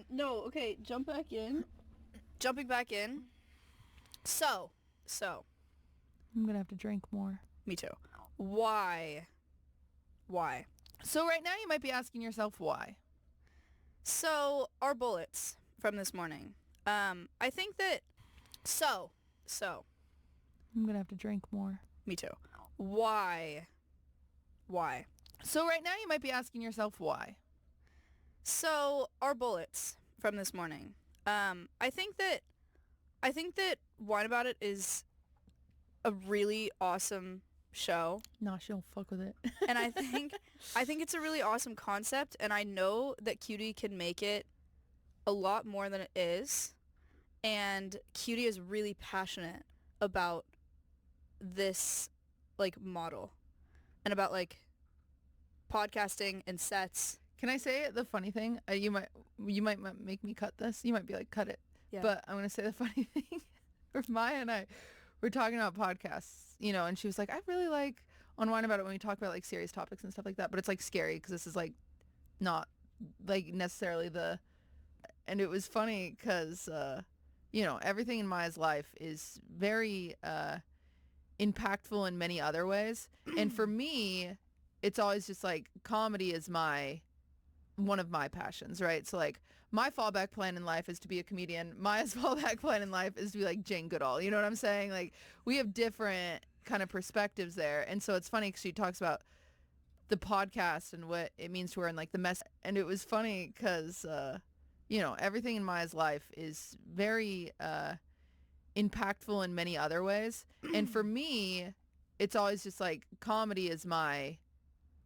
No, okay, jump back in. Jumping back in. So. I'm gonna have to drink more. Me too. Why? So right now you might be asking yourself why. So, our bullets from this morning. I think that... So. I'm gonna have to drink more. Me too. Why? So right now you might be asking yourself why. So, our bullets from this morning. I think that Wine About It is a really awesome show. Nah, she don't fuck with it. And I think it's a really awesome concept, and I know that Cutie can make it a lot more than it is. And Cutie is really passionate about this like model and about like podcasting and sets. Can I say the funny thing? You might make me cut this. You might be like, cut it. Yeah. But I'm gonna say the funny thing. Maya and I were talking about podcasts, and she was like, I really like on Wine About It when we talk about like serious topics and stuff like that. But it's like scary because this is like not like necessarily and it was funny because everything in Maya's life is very impactful in many other ways. And for me, it's always just like comedy is one of my passions, right? So like my fallback plan in life is to be a comedian. Maya's fallback plan in life is to be like Jane Goodall. You know what I'm saying? Like we have different kind of perspectives there. And so it's funny because she talks about the podcast and what it means to her and like the mess. And it was funny because, everything in Maya's life is very impactful in many other ways. And for me, it's always just like comedy is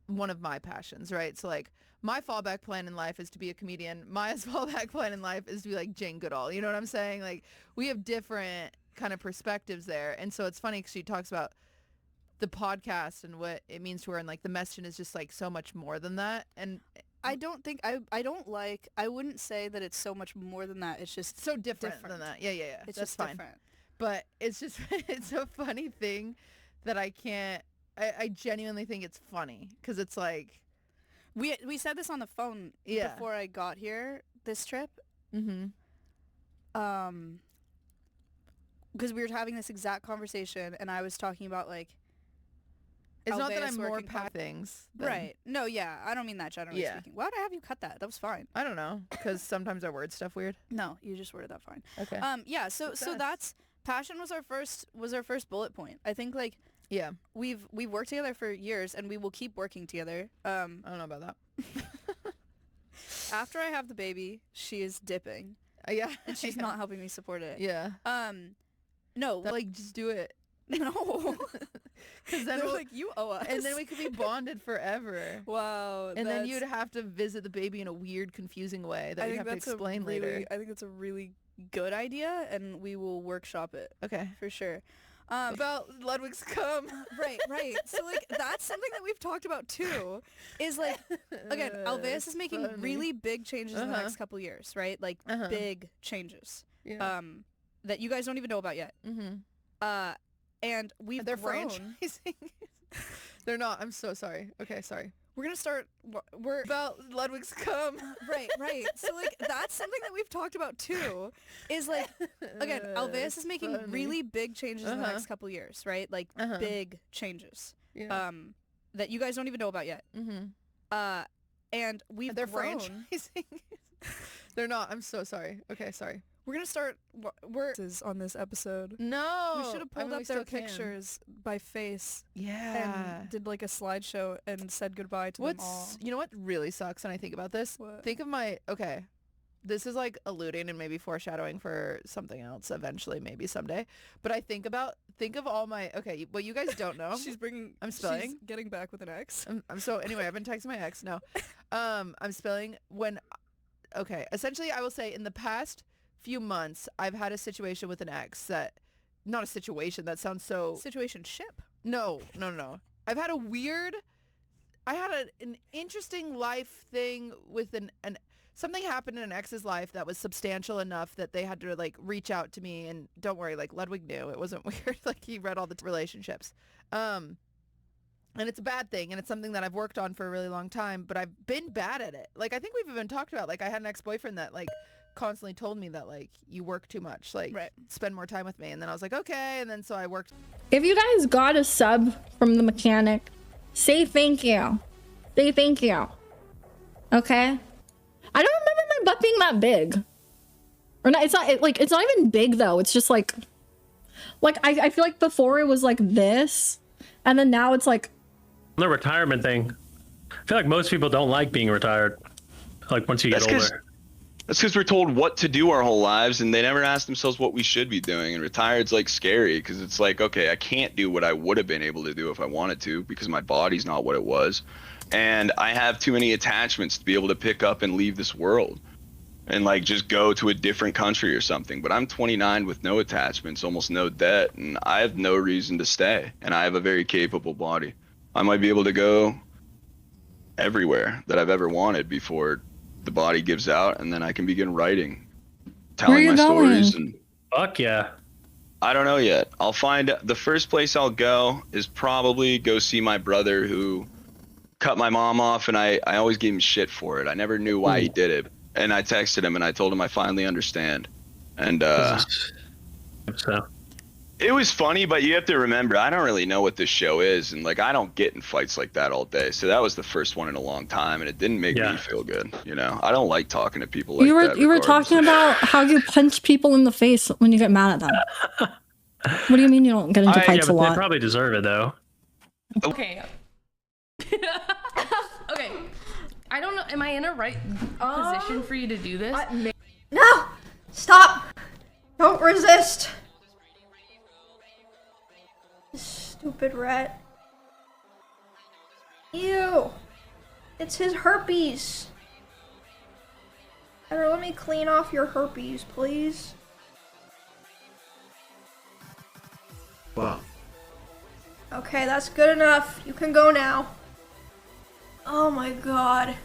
one of my passions, right? So like my fallback plan in life is to be a comedian. Maya's fallback plan in life is to be like Jane Goodall. You know what I'm saying? Like we have different kind of perspectives there. And so it's funny because she talks about the podcast and what it means to her and like the message is just like so much more than that. And I don't think I wouldn't say that it's so much more than that. It's just so different than that. Yeah. It's That's just fine. different. But it's just it's a funny thing that I genuinely think it's funny because it's like we said this on the phone before I got here this trip. Mm-hmm. Because we were having this exact conversation and I was talking about like it's not that I'm more past things. Right. No, yeah. I don't mean that generally speaking. Why would I have you cut that? That was fine. I don't know. Because sometimes I word stuff weird. No, you just worded that fine. Okay. Yeah, so that's passion was our first bullet point. I think like we've worked together for years and we will keep working together. I don't know about that. After I have the baby, she is dipping. Yeah. And she's not helping me support it. Yeah. No. Like just do it. No. Because then like, you owe us. And then we could be bonded forever. Wow. And then you'd have to visit the baby in a weird, confusing way that you'd have to explain later. I think that's a really good idea, and we will workshop it. Okay. For sure. About Ludwig's cum. Right. So, like, that's something that we've talked about, too, is, like, again, Alveus is making really big changes in the next couple years, right? Like, big changes. Yeah. That you guys don't even know about yet. Mm-hmm. And they're grown. Franchising. They're not. I'm so sorry. Okay, sorry. We're going to start... We're about Ludwig's cum. Right. So, like, that's something that we've talked about, too, is, like, again, Alveus is making really big changes in the next couple years, right? Like, big changes. Yeah. That you guys don't even know about yet. Mm-hmm. And they're grown. Franchising. They're not. I'm so sorry. Okay, sorry. We're going to start... We're on this episode. No. We should have pulled up their pictures by face. Yeah. And did like a slideshow and said goodbye to them all. You know what really sucks when I think about this? What? Think of okay, this is like alluding and maybe foreshadowing for something else eventually, maybe someday. But I think of all my... Okay, what you guys don't know... She's getting back with an ex. Anyway, I've been texting my ex. No. I'm spelling when... Okay, essentially I will say in the past... few months I've had a situation with an ex that not a situation that sounds so situationship. No. I've had an interesting life thing with something happened in an ex's life that was substantial enough that they had to like reach out to me. And don't worry, like Ludwig knew it wasn't weird. Like he read all the relationships. And it's a bad thing, and it's something that I've worked on for a really long time, but I've been bad at it. Like, I think we've even talked about, like, I had an ex-boyfriend that, like, constantly told me that, like, you work too much, like, Right. spend more time with me. And then I was like, okay, and then so I worked. If you guys got a sub from the mechanic, say thank you. Say thank you. Okay? I don't remember my butt being that big. Or not, it's not it's not even big though. It's just like I feel like before it was like this, and then now it's like The retirement thing. I feel like most people don't like being retired. Like once you get older. That's because we're told what to do our whole lives, and they never ask themselves what we should be doing. And retired's like scary because it's like, okay, I can't do what I would have been able to do if I wanted to because my body's not what it was, and I have too many attachments to be able to pick up and leave this world, and like just go to a different country or something. But I'm 29 with no attachments, almost no debt, and I have no reason to stay. And I have a very capable body. I might be able to go everywhere that I've ever wanted before the body gives out, and then I can begin writing, telling my stories. And Fuck yeah. I don't know yet. I'll find the first place I'll go is probably go see my brother who cut my mom off, and I always gave him shit for it. I never knew why he did it. And I texted him and I told him I finally understand. And So it was funny, but you have to remember, I don't really know what this show is, and like I don't get in fights like that all day. So that was the first one in a long time, and it didn't make me feel good. You know, I don't like talking to people like that. you were talking about how you punch people in the face when you get mad at them. What do you mean you don't get into fights a lot? They probably deserve it though. Okay. Okay. I don't know. Am I in a right position for you to do this? No! Stop! Don't resist! Stupid rat. Ew! It's his herpes! Better let me clean off your herpes, please. Wow. Okay, that's good enough. You can go now. Oh my god.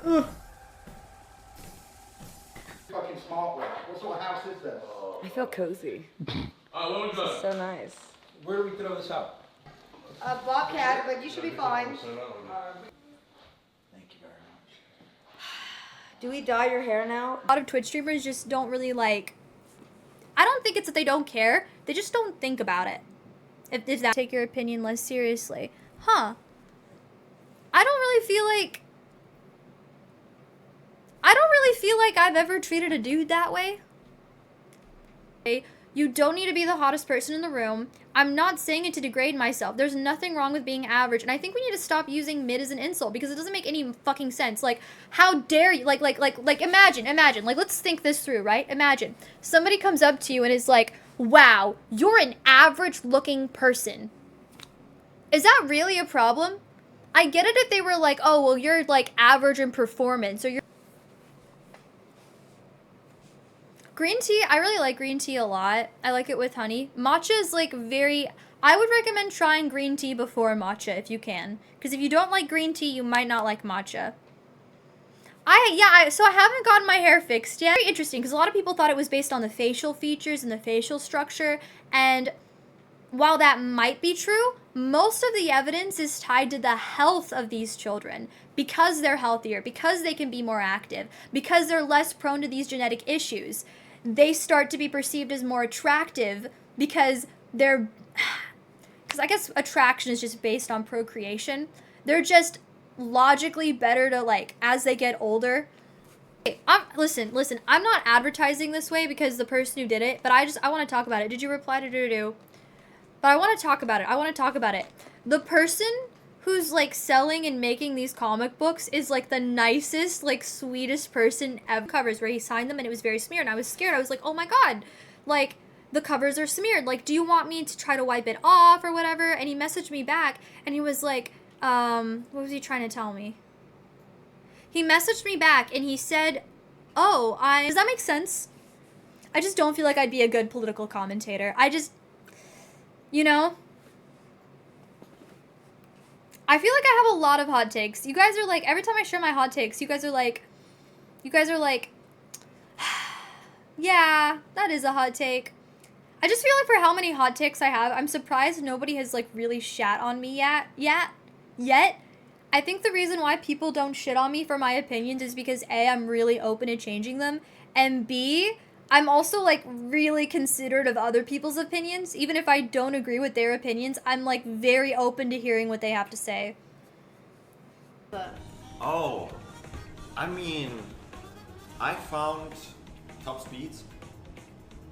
Ugh. Fucking smart one. What sort of house is that? I feel cozy. This is so nice. Where do we throw this out? Bobcat, but you should be fine. Thank you very much. Do we dye your hair now? A lot of Twitch streamers just don't really like, I don't think it's that they don't care, they just don't think about it. If that take your opinion less seriously. Huh. I don't really feel like I've ever treated a dude that way. You don't need to be the hottest person in the room. I'm not saying it to degrade myself. There's nothing wrong with being average. And I think we need to stop using mid as an insult because it doesn't make any fucking sense. Like, how dare you? Like, imagine. Like, let's think this through, right? Imagine. Somebody comes up to you and is like, wow, you're an average looking person. Is that really a problem? I get it if they were like, oh, well, you're like average in performance or you're... Green tea, I really like green tea a lot. I like it with honey. Matcha is like very... I would recommend trying green tea before matcha if you can. Because if you don't like green tea, you might not like matcha. So I haven't gotten my hair fixed yet. Very interesting, because a lot of people thought it was based on the facial features and the facial structure. And while that might be true, most of the evidence is tied to the health of these children. Because they're healthier, because they can be more active, because they're less prone to these genetic issues. They start to be perceived as more attractive because they're... Because I guess attraction is just based on procreation. They're just logically better to, like, as they get older. Hey, listen, I'm not advertising this way because the person who did it, but I want to talk about it. Did you reply to do? But I want to talk about it. The person who's, like, selling and making these comic books is, like, the nicest, like, sweetest person ever. Covers where he signed them and it was very smeared and I was scared. I was like, oh my god, like, the covers are smeared. Like, do you want me to try to wipe it off or whatever? And he messaged me back and he was like, what was he trying to tell me? He messaged me back and he said, oh, does that make sense? I just don't feel like I'd be a good political commentator. You know? I feel like I have a lot of hot takes. You guys are like, every time I share my hot takes, you guys are like, yeah, that is a hot take. I just feel like for how many hot takes I have, I'm surprised nobody has like really shat on me yet. I think the reason why people don't shit on me for my opinions is because A, I'm really open to changing them, and B, I'm also like really considerate of other people's opinions. Even if I don't agree with their opinions, I'm like very open to hearing what they have to say. Oh, I mean, I found top speeds.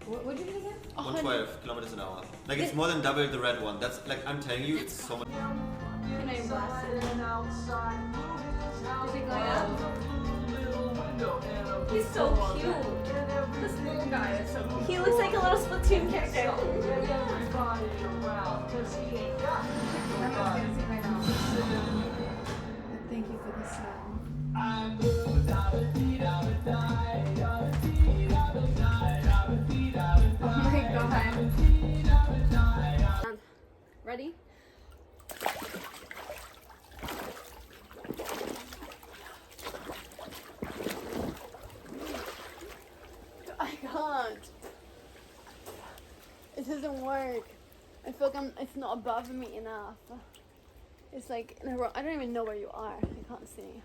What'd you do again? 112 kilometers an hour. Like it's more than double the red one. That's like I'm telling you, it's so much. Can I blast it? Is it going up? He's so cute. This little guy is so cute. He looks like a little Splatoon character. Thank you for the sub. Oh my god. Ready? I can't. It doesn't work. I feel like it's not above me enough. It's like in a row. I don't even know where you are. I can't see.